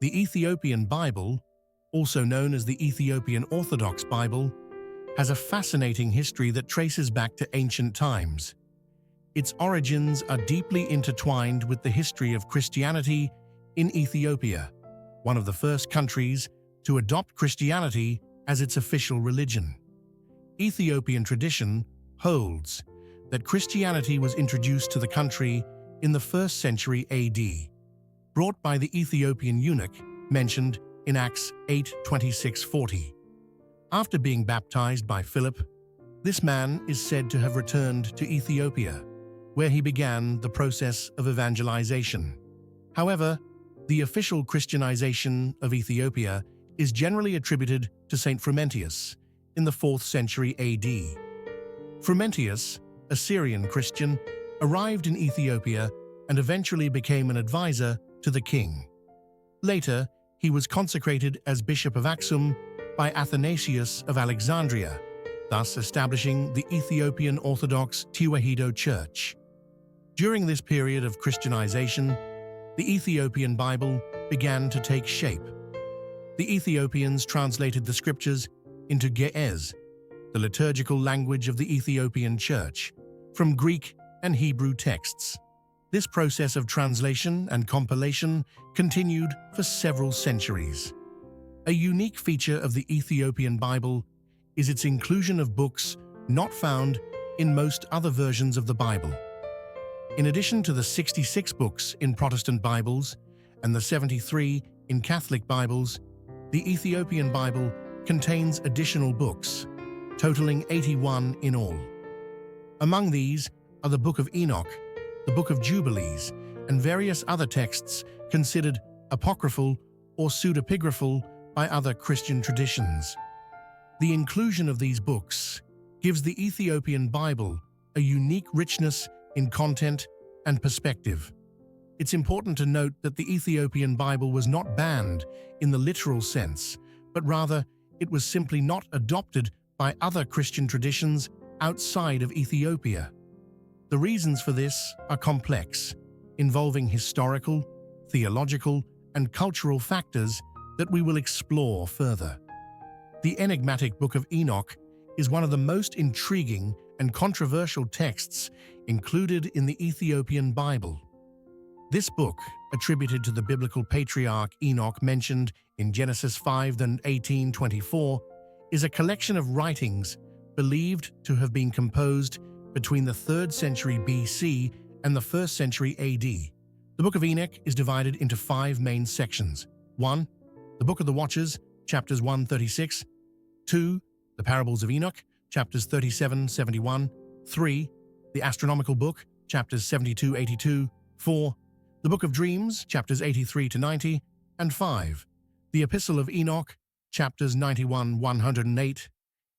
The Ethiopian Bible, also known as the Ethiopian Orthodox Bible, has a fascinating history that traces back to ancient times. Its origins are deeply intertwined with the history of Christianity in Ethiopia, one of the first countries to adopt Christianity as its official religion. Ethiopian tradition holds that Christianity was introduced to the country in the 1st century AD, brought by the Ethiopian eunuch mentioned in Acts 8:26-40. After being baptized by Philip, this man is said to have returned to Ethiopia, where he began the process of evangelization. However, the official Christianization of Ethiopia is generally attributed to Saint Frumentius in the 4th century AD. Frumentius, a Syrian Christian, arrived in Ethiopia and eventually became an advisor to the king. Later, he was consecrated as Bishop of Aksum by Athanasius of Alexandria, thus establishing the Ethiopian Orthodox Tewahedo Church. During this period of Christianization, the Ethiopian Bible began to take shape. The Ethiopians translated the scriptures into Ge'ez, the liturgical language of the Ethiopian Church, from Greek and Hebrew texts. This process of translation and compilation continued for several centuries. A unique feature of the Ethiopian Bible is its inclusion of books not found in most other versions of the Bible. In addition to the 66 books in Protestant Bibles and the 73 in Catholic Bibles, the Ethiopian Bible contains additional books, totaling 81 in all. Among these are the Book of Enoch, the Book of Jubilees, and various other texts considered apocryphal or pseudepigraphal by other Christian traditions. The inclusion of these books gives the Ethiopian Bible a unique richness in content and perspective. It's important to note that the Ethiopian Bible was not banned in the literal sense, but rather it was simply not adopted by other Christian traditions outside of Ethiopia. The reasons for this are complex, involving historical, theological, and cultural factors that we will explore further. The enigmatic Book of Enoch is one of the most intriguing and controversial texts included in the Ethiopian Bible. This book, attributed to the biblical patriarch Enoch mentioned in Genesis 5:18-24, is a collection of writings believed to have been composed between the 3rd century BC and the 1st century AD. The Book of Enoch is divided into 5 main sections. 1. The Book of the Watchers, chapters 1-36. 2. The Parables of Enoch, chapters 37-71. 3. The Astronomical Book, chapters 72-82. 4. The Book of Dreams, chapters 83-90. And 5. The Epistle of Enoch, chapters 91-108.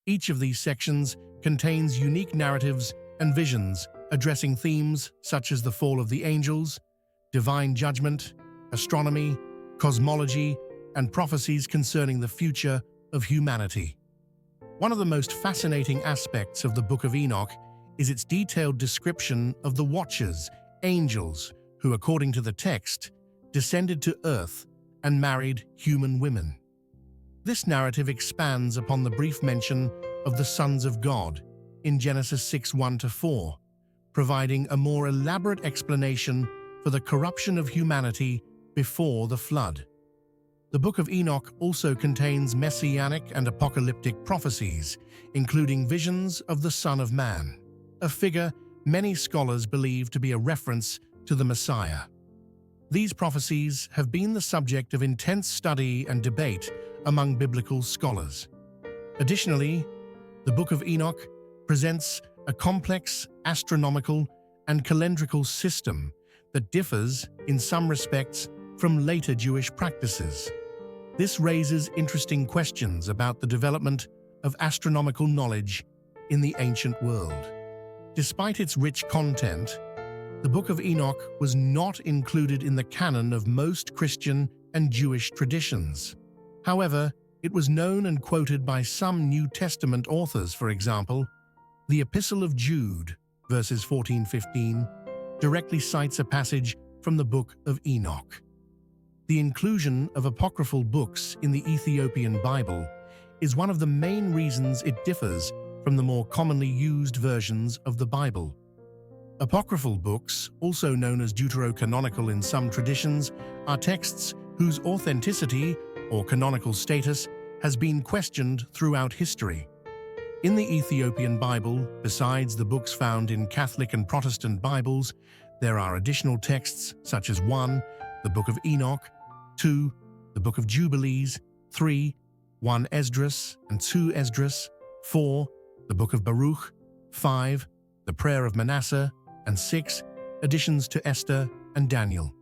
Each of these sections contains unique narratives and visions addressing themes such as the fall of the angels, divine judgment, astronomy, cosmology, and prophecies concerning the future of humanity. One of the most fascinating aspects of the Book of Enoch is its detailed description of the Watchers, angels, who, according to the text, descended to earth and married human women. This narrative expands upon the brief mention of the sons of God in Genesis 6:1-4, providing a more elaborate explanation for the corruption of humanity before the flood. The Book of Enoch also contains messianic and apocalyptic prophecies, including visions of the Son of Man, a figure many scholars believe to be a reference to the Messiah. These prophecies have been the subject of intense study and debate among biblical scholars. Additionally, the Book of Enoch presents a complex astronomical and calendrical system that differs, in some respects, from later Jewish practices. This raises interesting questions about the development of astronomical knowledge in the ancient world. Despite its rich content, the Book of Enoch was not included in the canon of most Christian and Jewish traditions. However, it was known and quoted by some New Testament authors. For example, the Epistle of Jude, verses 14-15, directly cites a passage from the Book of Enoch. The inclusion of apocryphal books in the Ethiopian Bible is one of the main reasons it differs from the more commonly used versions of the Bible. Apocryphal books, also known as deuterocanonical in some traditions, are texts whose authenticity or canonical status has been questioned throughout history. In the Ethiopian Bible, besides the books found in Catholic and Protestant Bibles, there are additional texts such as 1. The Book of Enoch, 2. The Book of Jubilees, 3. 1 Esdras and 2 Esdras, 4. The Book of Baruch, 5. The Prayer of Manasseh, and 6. Additions to Esther and Daniel.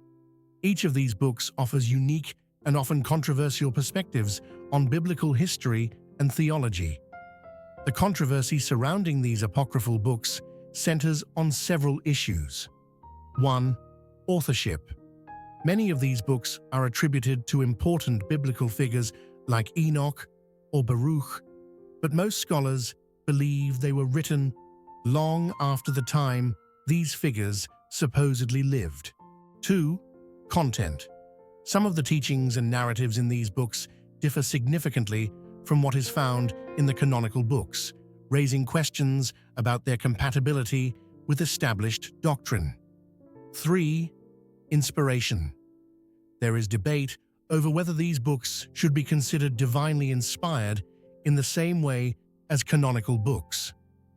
Each of these books offers unique and often controversial perspectives on biblical history and theology. The controversy surrounding these apocryphal books centers on several issues. 1. Authorship. Many of these books are attributed to important biblical figures like Enoch or Baruch, but most scholars believe they were written long after the time these figures supposedly lived. 2. Content. Some of the teachings and narratives in these books differ significantly from what is found in the canonical books, raising questions about their compatibility with established doctrine. 3. Inspiration. There is debate over whether these books should be considered divinely inspired in the same way as canonical books.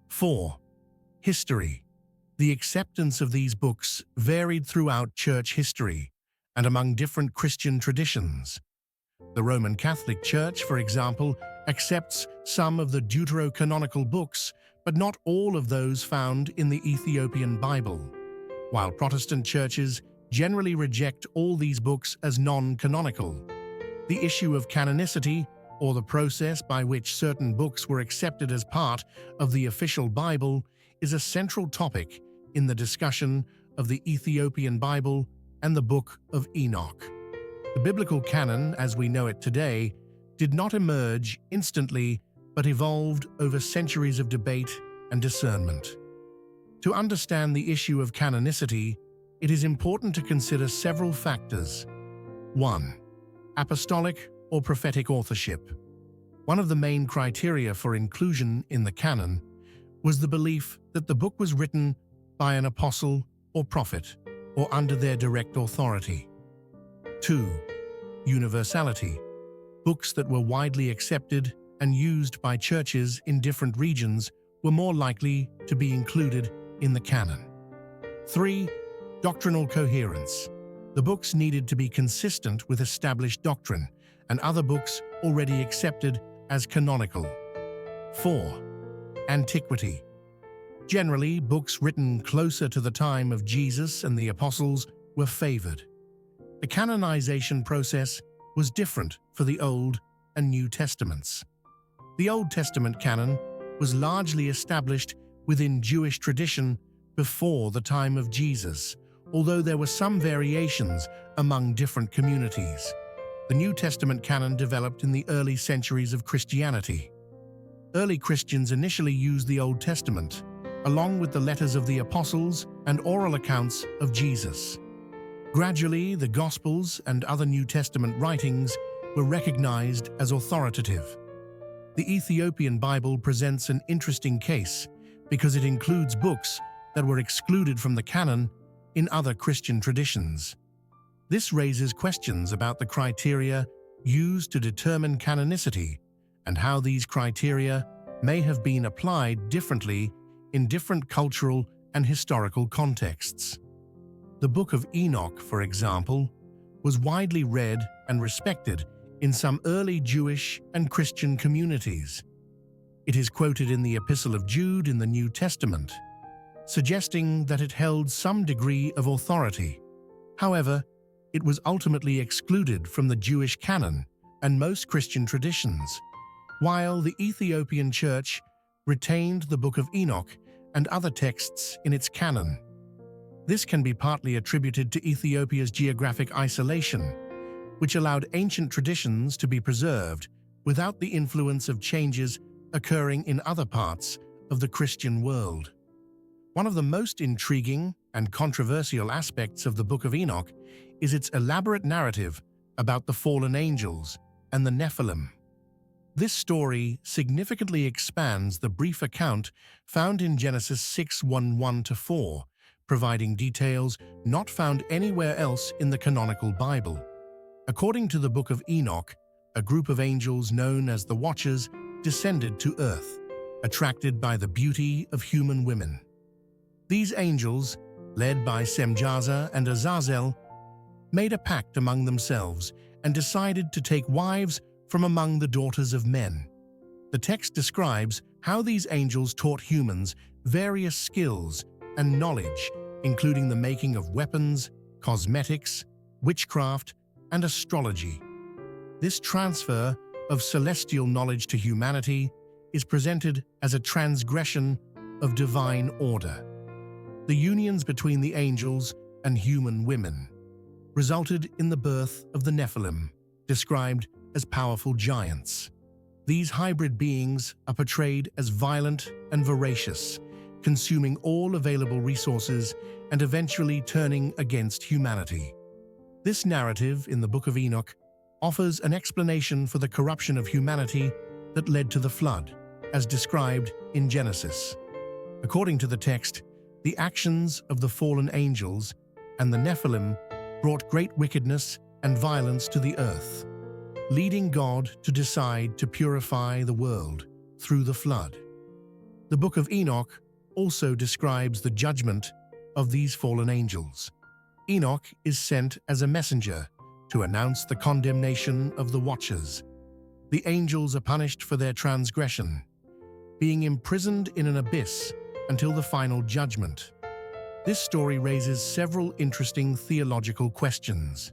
4. History. The acceptance of these books varied throughout church history and among different Christian traditions. The Roman Catholic Church, for example, accepts some of the deuterocanonical books, but not all of those found in the Ethiopian Bible, while Protestant churches generally reject all these books as non-canonical. The issue of canonicity, or the process by which certain books were accepted as part of the official Bible, is a central topic in the discussion of the Ethiopian Bible and the Book of Enoch. The biblical canon, as we know it today, did not emerge instantly but evolved over centuries of debate and discernment. To understand the issue of canonicity, it is important to consider several factors. 1. Apostolic or prophetic authorship. One of the main criteria for inclusion in the canon was the belief that the book was written by an apostle or prophet, or under their direct authority. 2. Universality. Books that were widely accepted and used by churches in different regions were more likely to be included in the canon. 3. Doctrinal coherence. The books needed to be consistent with established doctrine and other books already accepted as canonical. 4. Antiquity. Generally, books written closer to the time of Jesus and the apostles were favored. The canonization process was different for the Old and New Testaments. The Old Testament canon was largely established within Jewish tradition before the time of Jesus, although there were some variations among different communities. The New Testament canon developed in the early centuries of Christianity. Early Christians initially used the Old Testament, along with the letters of the apostles and oral accounts of Jesus. Gradually, the Gospels and other New Testament writings were recognized as authoritative. The Ethiopian Bible presents an interesting case because it includes books that were excluded from the canon in other Christian traditions. This raises questions about the criteria used to determine canonicity and how these criteria may have been applied differently in different cultural and historical contexts. The Book of Enoch, for example, was widely read and respected in some early Jewish and Christian communities. It is quoted in the Epistle of Jude in the New Testament, suggesting that it held some degree of authority. However, it was ultimately excluded from the Jewish canon and most Christian traditions, while the Ethiopian Church retained the Book of Enoch and other texts in its canon. This can be partly attributed to Ethiopia's geographic isolation, which allowed ancient traditions to be preserved without the influence of changes occurring in other parts of the Christian world. One of the most intriguing and controversial aspects of the Book of Enoch is its elaborate narrative about the fallen angels and the Nephilim. This story significantly expands the brief account found in Genesis 6:1-4, providing details not found anywhere else in the canonical Bible. According to the Book of Enoch, a group of angels known as the Watchers descended to earth, attracted by the beauty of human women. These angels, led by Semjaza and Azazel, made a pact among themselves and decided to take wives from among the daughters of men. The text describes how these angels taught humans various skills and knowledge, including the making of weapons, cosmetics, witchcraft, and astrology. This transfer of celestial knowledge to humanity is presented as a transgression of divine order. The unions between the angels and human women resulted in the birth of the Nephilim, described as powerful giants. These hybrid beings are portrayed as violent and voracious, consuming all available resources and eventually turning against humanity. This narrative in the Book of Enoch offers an explanation for the corruption of humanity that led to the flood, as described in Genesis. According to the text, the actions of the fallen angels and the Nephilim brought great wickedness and violence to the earth, leading God to decide to purify the world through the flood. The Book of Enoch also describes the judgment of these fallen angels. Enoch is sent as a messenger to announce the condemnation of the Watchers. The angels are punished for their transgression, being imprisoned in an abyss until the final judgment. This story raises several interesting theological questions.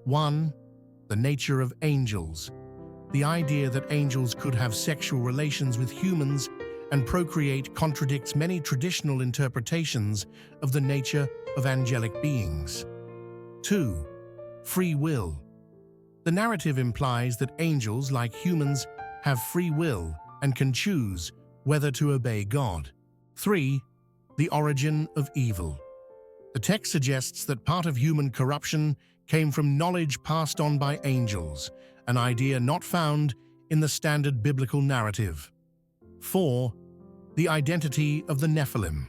1. The nature of angels. The idea that angels could have sexual relations with humans and procreate contradicts many traditional interpretations of the nature of angelic beings. 2. Free will. The narrative implies that angels, like humans, have free will and can choose whether to obey God. 3. The origin of evil. The text suggests that part of human corruption came from knowledge passed on by angels, an idea not found in the standard biblical narrative. 4. The identity of the Nephilim.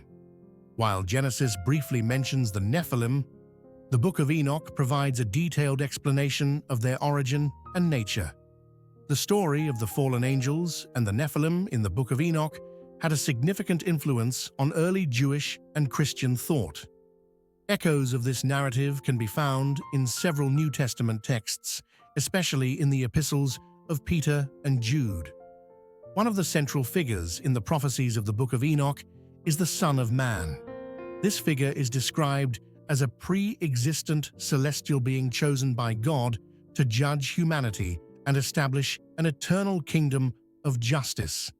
While Genesis briefly mentions the Nephilim, the Book of Enoch provides a detailed explanation of their origin and nature. The story of the fallen angels and the Nephilim in the Book of Enoch had a significant influence on early Jewish and Christian thought. Echoes of this narrative can be found in several New Testament texts, especially in the epistles of Peter and Jude. One of the central figures in the prophecies of the Book of Enoch is the Son of Man. This figure is described as a pre-existent celestial being chosen by God to judge humanity and establish an eternal kingdom of justice.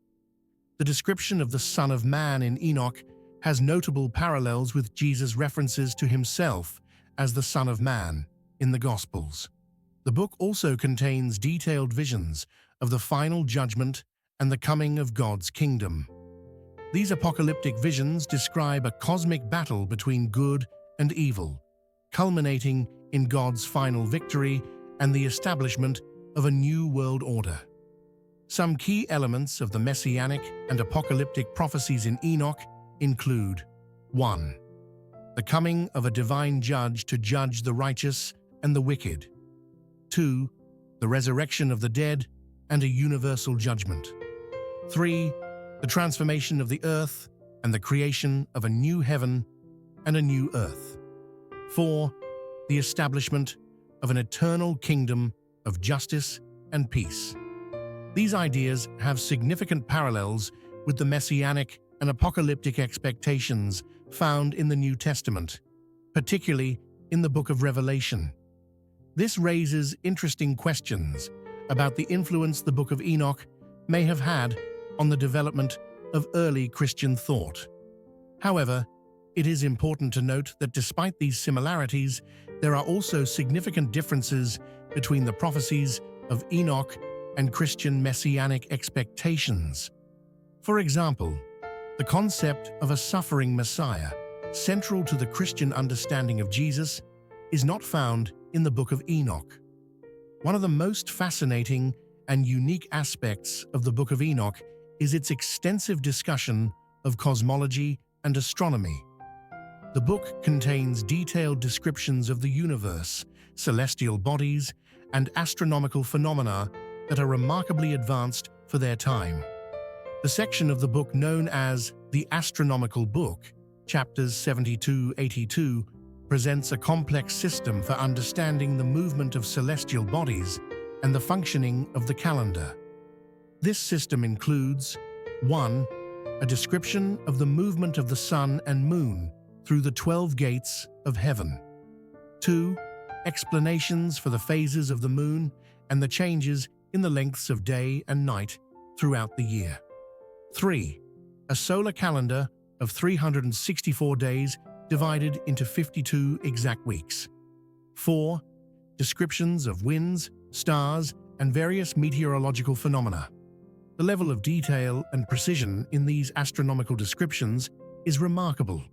The description of the Son of Man in Enoch has notable parallels with Jesus' references to himself as the Son of Man in the Gospels. The book also contains detailed visions of the final judgment and the coming of God's kingdom. These apocalyptic visions describe a cosmic battle between good and evil, culminating in God's final victory and the establishment of a new world order. Some key elements of the messianic and apocalyptic prophecies in Enoch include 1. The coming of a divine judge to judge the righteous and the wicked. 2. The resurrection of the dead and a universal judgment. 3. The transformation of the earth and the creation of a new heaven and a new earth. 4. The establishment of an eternal kingdom of justice and peace. These ideas have significant parallels with the messianic and apocalyptic expectations found in the New Testament, particularly in the Book of Revelation. This raises interesting questions about the influence the Book of Enoch may have had on the development of early Christian thought. However, it is important to note that despite these similarities, there are also significant differences between the prophecies of Enoch and Christian messianic expectations. For example, the concept of a suffering Messiah, central to the Christian understanding of Jesus, is not found in the Book of Enoch. One of the most fascinating and unique aspects of the Book of Enoch is its extensive discussion of cosmology and astronomy. The book contains detailed descriptions of the universe, celestial bodies, and astronomical phenomena that are remarkably advanced for their time. The section of the book known as the Astronomical Book, chapters 72-82, presents a complex system for understanding the movement of celestial bodies and the functioning of the calendar. This system includes 1. A description of the movement of the sun and moon through the 12 gates of heaven. 2. Explanations for the phases of the moon and the changes in the lengths of day and night throughout the year. 3. A solar calendar of 364 days divided into 52 exact weeks. 4. Descriptions of winds, stars, and various meteorological phenomena. The level of detail and precision in these astronomical descriptions is remarkable,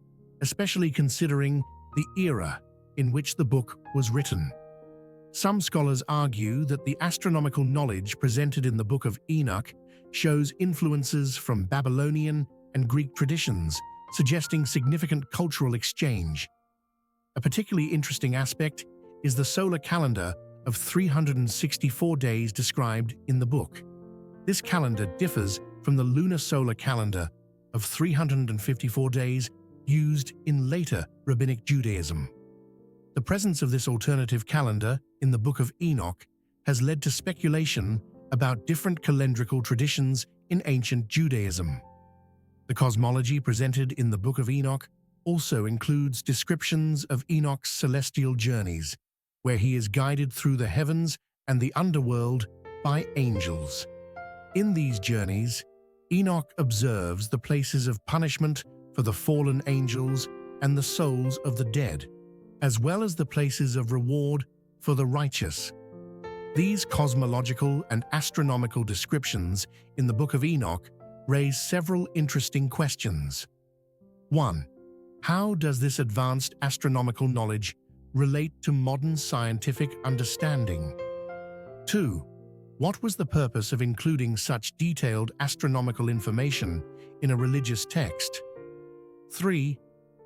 especially considering the era in which the book was written. Some scholars argue that the astronomical knowledge presented in the Book of Enoch shows influences from Babylonian and Greek traditions, suggesting significant cultural exchange. A particularly interesting aspect is the solar calendar of 364 days described in the book. This calendar differs from the lunar solar calendar of 354 days used in later Rabbinic Judaism. The presence of this alternative calendar in the Book of Enoch has led to speculation about different calendrical traditions in ancient Judaism. The cosmology presented in the Book of Enoch also includes descriptions of Enoch's celestial journeys, where he is guided through the heavens and the underworld by angels. In these journeys, Enoch observes the places of punishment for the fallen angels and the souls of the dead, as well as the places of reward for the righteous. These cosmological and astronomical descriptions in the Book of Enoch raise several interesting questions. 1. How does this advanced astronomical knowledge relate to modern scientific understanding? 2. What was the purpose of including such detailed astronomical information in a religious text? 3.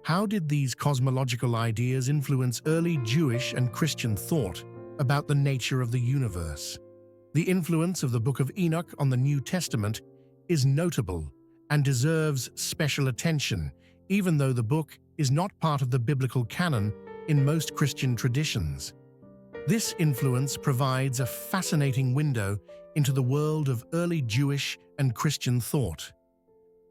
How did these cosmological ideas influence early Jewish and Christian thought about the nature of the universe? The influence of the Book of Enoch on the New Testament is notable and deserves special attention, even though the book is not part of the biblical canon in most Christian traditions. This influence provides a fascinating window into the world of early Jewish and Christian thought.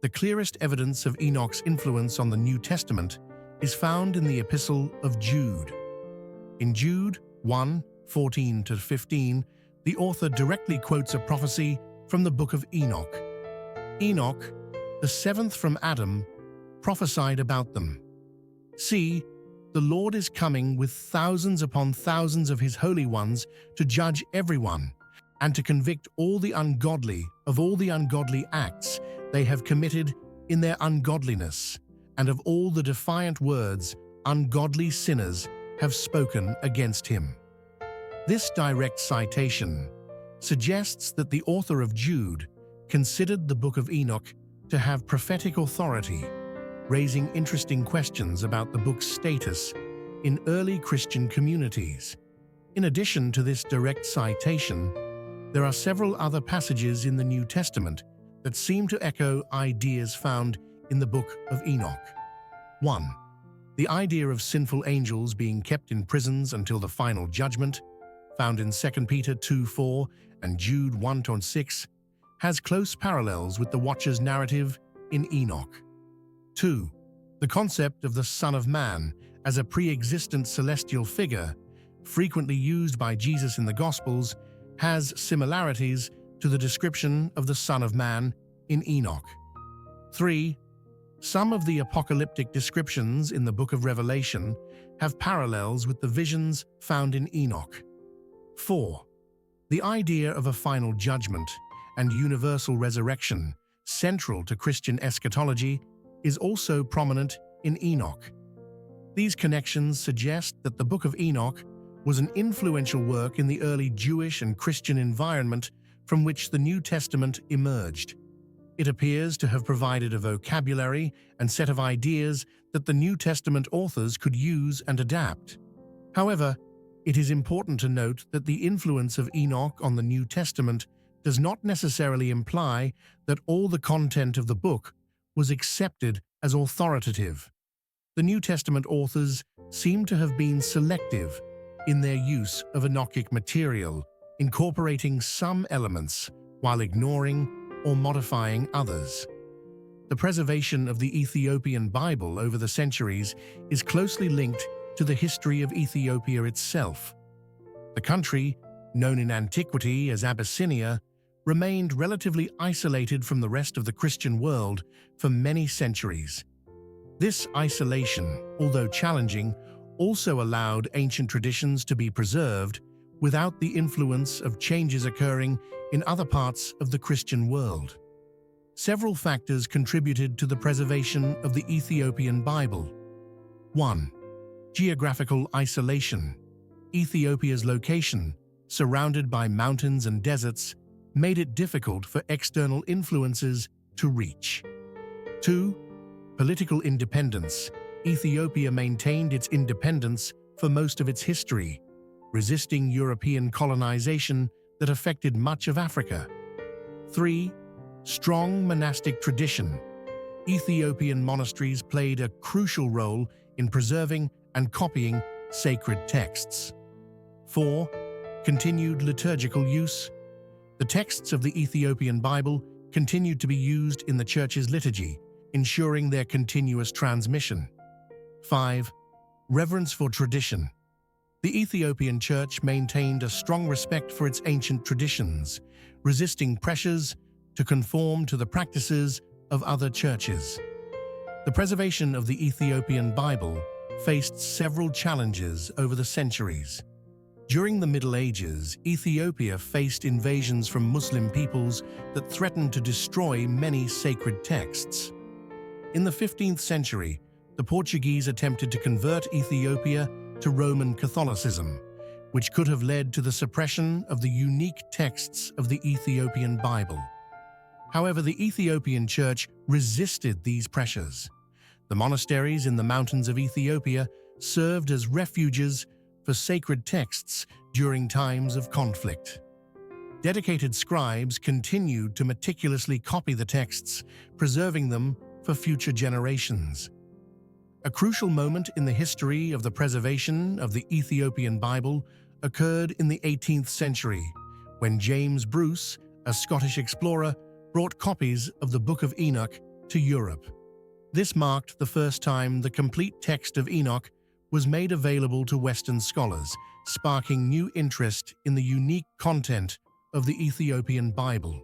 The clearest evidence of Enoch's influence on the New Testament is found in the Epistle of Jude. In Jude 1:14-15, the author directly quotes a prophecy from the Book of Enoch. Enoch, the seventh from Adam, prophesied about them. See, the Lord is coming with thousands upon thousands of his holy ones to judge everyone, and to convict all the ungodly of all the ungodly acts they have committed in their ungodliness, and of all the defiant words ungodly sinners have spoken against him. This direct citation suggests that the author of Jude considered the Book of Enoch to have prophetic authority, raising interesting questions about the book's status in early Christian communities. In addition to this direct citation, there are several other passages in the New Testament that seem to echo ideas found in the Book of Enoch. 1. The idea of sinful angels being kept in prisons until the final judgment, found in 2 Peter 2:4 and Jude 1:6, has close parallels with the Watcher's narrative in Enoch. 2. The concept of the Son of Man as a pre-existent celestial figure, frequently used by Jesus in the Gospels, has similarities to the description of the Son of Man in Enoch. 3. Some of the apocalyptic descriptions in the Book of Revelation have parallels with the visions found in Enoch. 4. The idea of a final judgment and universal resurrection, central to Christian eschatology, is also prominent in Enoch. These connections suggest that the Book of Enoch was an influential work in the early Jewish and Christian environment from which the New Testament emerged. It appears to have provided a vocabulary and set of ideas that the New Testament authors could use and adapt. However, it is important to note that the influence of Enoch on the New Testament does not necessarily imply that all the content of the book was accepted as authoritative. The New Testament authors seem to have been selective in their use of Enochic material, incorporating some elements while ignoring or modifying others. The preservation of the Ethiopian Bible over the centuries is closely linked to the history of Ethiopia itself. The country, known in antiquity as Abyssinia, remained relatively isolated from the rest of the Christian world for many centuries. This isolation, although challenging, also allowed ancient traditions to be preserved without the influence of changes occurring in other parts of the Christian world. Several factors contributed to the preservation of the Ethiopian Bible. 1. Geographical isolation. Ethiopia's location, surrounded by mountains and deserts, made it difficult for external influences to reach. 2. Political independence. Ethiopia maintained its independence for most of its history, resisting European colonization that affected much of Africa. 3. Strong monastic tradition. Ethiopian monasteries played a crucial role in preserving and copying sacred texts. 4. Continued liturgical use. The texts of the Ethiopian Bible continued to be used in the Church's liturgy, ensuring their continuous transmission. 5. Reverence for tradition. The Ethiopian Church maintained a strong respect for its ancient traditions, resisting pressures to conform to the practices of other churches. The preservation of the Ethiopian Bible faced several challenges over the centuries. During the Middle Ages, Ethiopia faced invasions from Muslim peoples that threatened to destroy many sacred texts. In the 15th century, the Portuguese attempted to convert Ethiopia to Roman Catholicism, which could have led to the suppression of the unique texts of the Ethiopian Bible. However, the Ethiopian Church resisted these pressures. The monasteries in the mountains of Ethiopia served as refuges for sacred texts during times of conflict. Dedicated scribes continued to meticulously copy the texts, preserving them for future generations. A crucial moment in the history of the preservation of the Ethiopian Bible occurred in the 18th century, when James Bruce, a Scottish explorer, brought copies of the Book of Enoch to Europe. This marked the first time the complete text of Enoch was made available to Western scholars, sparking new interest in the unique content of the Ethiopian Bible.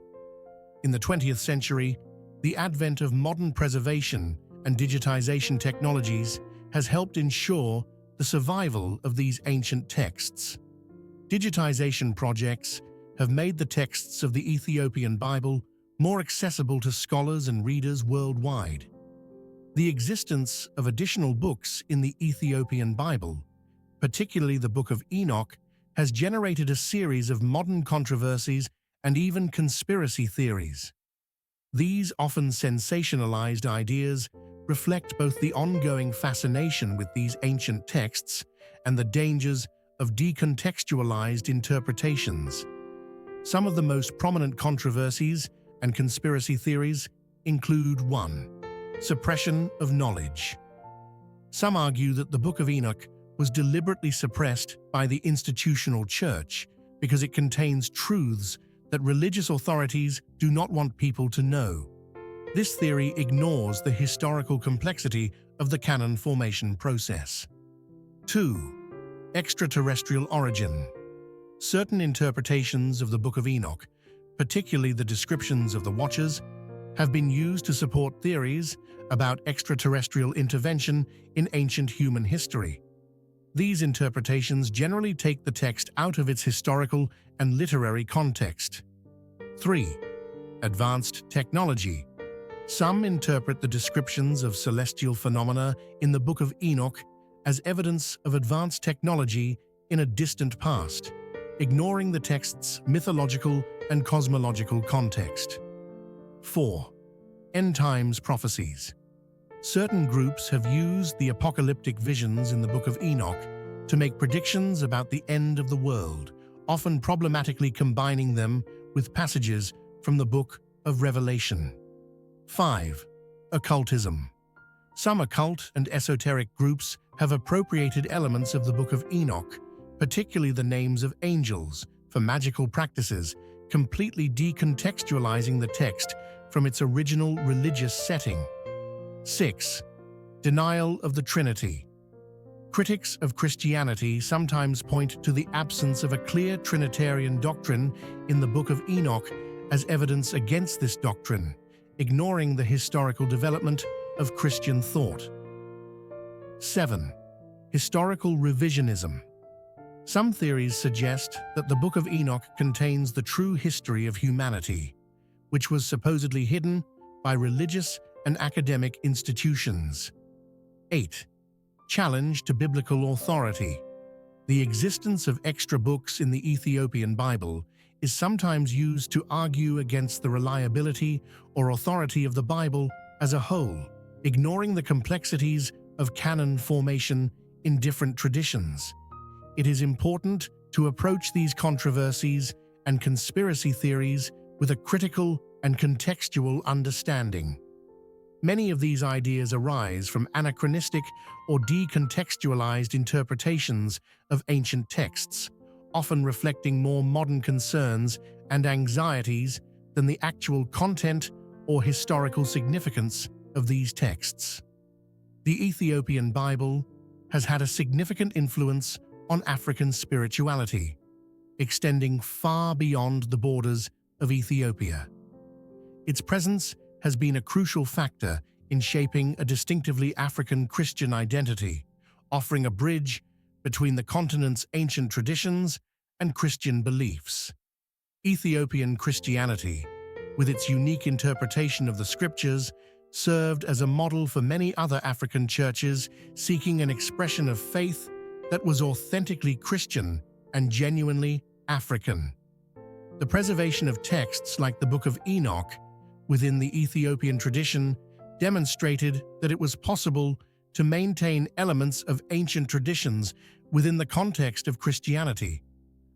In the 20th century, the advent of modern preservation and digitization technologies has helped ensure the survival of these ancient texts. Digitization projects have made the texts of the Ethiopian Bible more accessible to scholars and readers worldwide. The existence of additional books in the Ethiopian Bible, particularly the Book of Enoch, has generated a series of modern controversies and even conspiracy theories. These often sensationalized ideas reflect both the ongoing fascination with these ancient texts and the dangers of decontextualized interpretations. Some of the most prominent controversies and conspiracy theories include 1. Suppression of knowledge. Some argue that the Book of Enoch was deliberately suppressed by the institutional church because it contains truths that religious authorities do not want people to know. This theory ignores the historical complexity of the canon formation process. 2. Extraterrestrial origin. Certain interpretations of the Book of Enoch, particularly the descriptions of the Watchers, have been used to support theories about extraterrestrial intervention in ancient human history. These interpretations generally take the text out of its historical and literary context. 3. Advanced technology. Some interpret the descriptions of celestial phenomena in the Book of Enoch as evidence of advanced technology in a distant past, ignoring the text's mythological and cosmological context. 4. End times prophecies. Certain groups have used the apocalyptic visions in the Book of Enoch to make predictions about the end of the world, often problematically combining them with passages from the Book of Revelation. 5. Occultism. Some occult and esoteric groups have appropriated elements of the Book of Enoch, particularly the names of angels, for magical practices, completely decontextualizing the text from its original religious setting. 6. Denial of the Trinity. Critics of Christianity sometimes point to the absence of a clear Trinitarian doctrine in the Book of Enoch as evidence against this doctrine, ignoring the historical development of Christian thought. 7. Historical revisionism. Some theories suggest that the Book of Enoch contains the true history of humanity, which was supposedly hidden by religious and academic institutions. 8. Challenge to biblical authority. The existence of extra books in the Ethiopian Bible is sometimes used to argue against the reliability or authority of the Bible as a whole, ignoring the complexities of canon formation in different traditions. It is important to approach these controversies and conspiracy theories with a critical and contextual understanding. Many of these ideas arise from anachronistic or decontextualized interpretations of ancient texts, often reflecting more modern concerns and anxieties than the actual content or historical significance of these texts. The Ethiopian Bible has had a significant influence on African spirituality, extending far beyond the borders of Ethiopia. Its presence has been a crucial factor in shaping a distinctively African Christian identity, offering a bridge between the continent's ancient traditions and Christian beliefs. Ethiopian Christianity, with its unique interpretation of the scriptures, served as a model for many other African churches seeking an expression of faith that was authentically Christian and genuinely African. The preservation of texts like the Book of Enoch within the Ethiopian tradition demonstrated that it was possible to maintain elements of ancient traditions within the context of Christianity,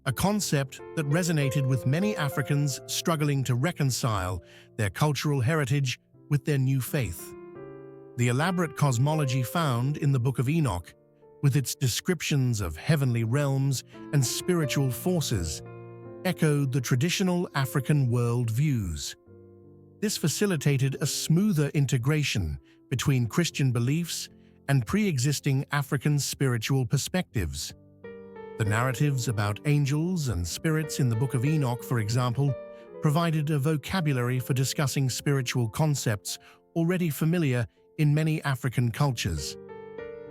a concept that resonated with many Africans struggling to reconcile their cultural heritage with their new faith. The elaborate cosmology found in the Book of Enoch, with its descriptions of heavenly realms and spiritual forces, echoed the traditional African worldviews. This facilitated a smoother integration between Christian beliefs and pre-existing African spiritual perspectives. The narratives about angels and spirits in the Book of Enoch, for example, provided a vocabulary for discussing spiritual concepts already familiar in many African cultures.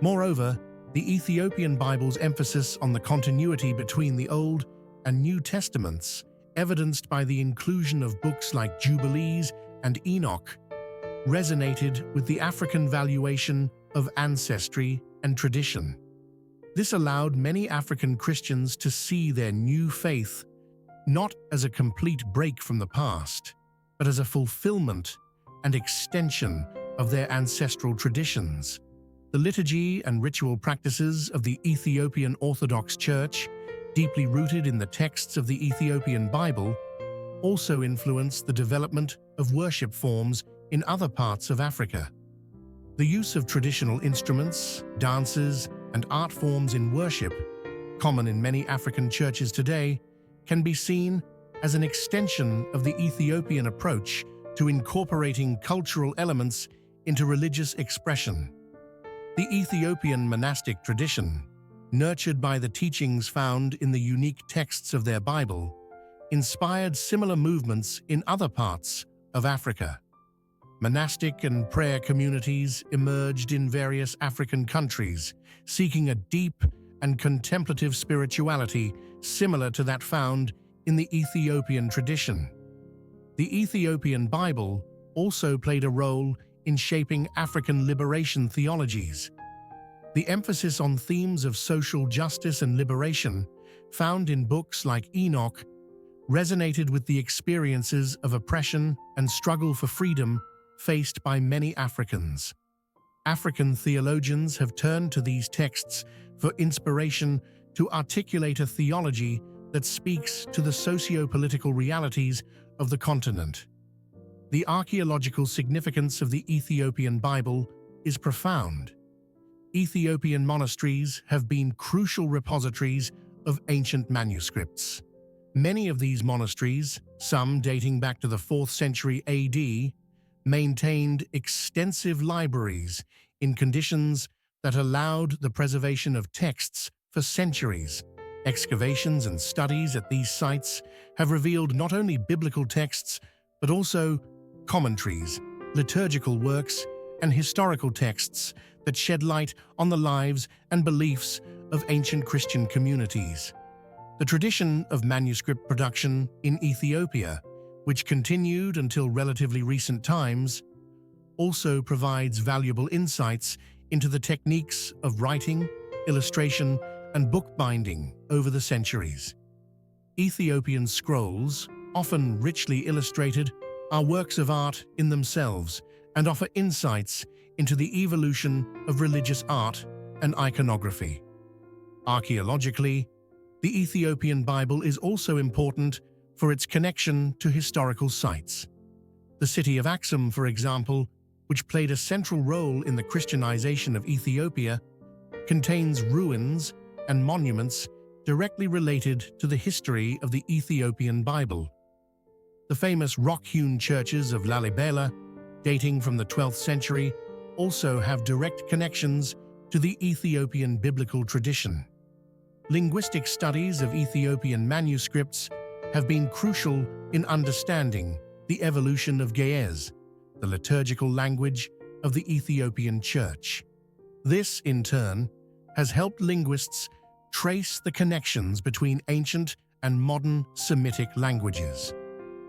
Moreover, the Ethiopian Bible's emphasis on the continuity between the Old and New Testaments, evidenced by the inclusion of books like Jubilees and Enoch, resonated with the African valuation of ancestry and tradition. This allowed many African Christians to see their new faith not as a complete break from the past, but as a fulfillment and extension of their ancestral traditions. The liturgy and ritual practices of the Ethiopian Orthodox Church, deeply rooted in the texts of the Ethiopian Bible, also influenced the development of worship forms in other parts of Africa. The use of traditional instruments, dances, and art forms in worship, common in many African churches today, can be seen as an extension of the Ethiopian approach to incorporating cultural elements into religious expression. The Ethiopian monastic tradition, nurtured by the teachings found in the unique texts of their Bible, inspired similar movements in other parts of Africa. Monastic and prayer communities emerged in various African countries, seeking a deep and contemplative spirituality similar to that found in the Ethiopian tradition. The Ethiopian Bible also played a role in shaping African liberation theologies. The emphasis on themes of social justice and liberation, found in books like Enoch, resonated with the experiences of oppression and struggle for freedom faced by many Africans. African theologians have turned to these texts for inspiration to articulate a theology that speaks to the socio-political realities of the continent. The archaeological significance of the Ethiopian Bible is profound. Ethiopian monasteries have been crucial repositories of ancient manuscripts. Many of these monasteries, some dating back to the 4th century AD, maintained extensive libraries in conditions that allowed the preservation of texts for centuries. Excavations and studies at these sites have revealed not only biblical texts, but also commentaries, liturgical works, and historical texts that shed light on the lives and beliefs of ancient Christian communities. The tradition of manuscript production in Ethiopia, which continued until relatively recent times, also provides valuable insights into the techniques of writing, illustration, and bookbinding over the centuries. Ethiopian scrolls, often richly illustrated, are works of art in themselves and offer insights into the evolution of religious art and iconography. Archaeologically, the Ethiopian Bible is also important for its connection to historical sites. The city of Aksum, for example, which played a central role in the Christianization of Ethiopia, contains ruins and monuments directly related to the history of the Ethiopian Bible. The famous rock-hewn churches of Lalibela, dating from the 12th century, also have direct connections to the Ethiopian biblical tradition. Linguistic studies of Ethiopian manuscripts have been crucial in understanding the evolution of Ge'ez, the liturgical language of the Ethiopian Church. This, in turn, has helped linguists trace the connections between ancient and modern Semitic languages.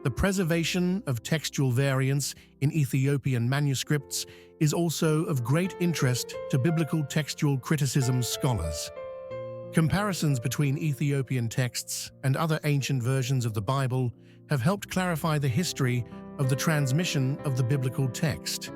The preservation of textual variants in Ethiopian manuscripts is also of great interest to biblical textual criticism scholars. Comparisons between Ethiopian texts and other ancient versions of the Bible have helped clarify the history of the transmission of the biblical text.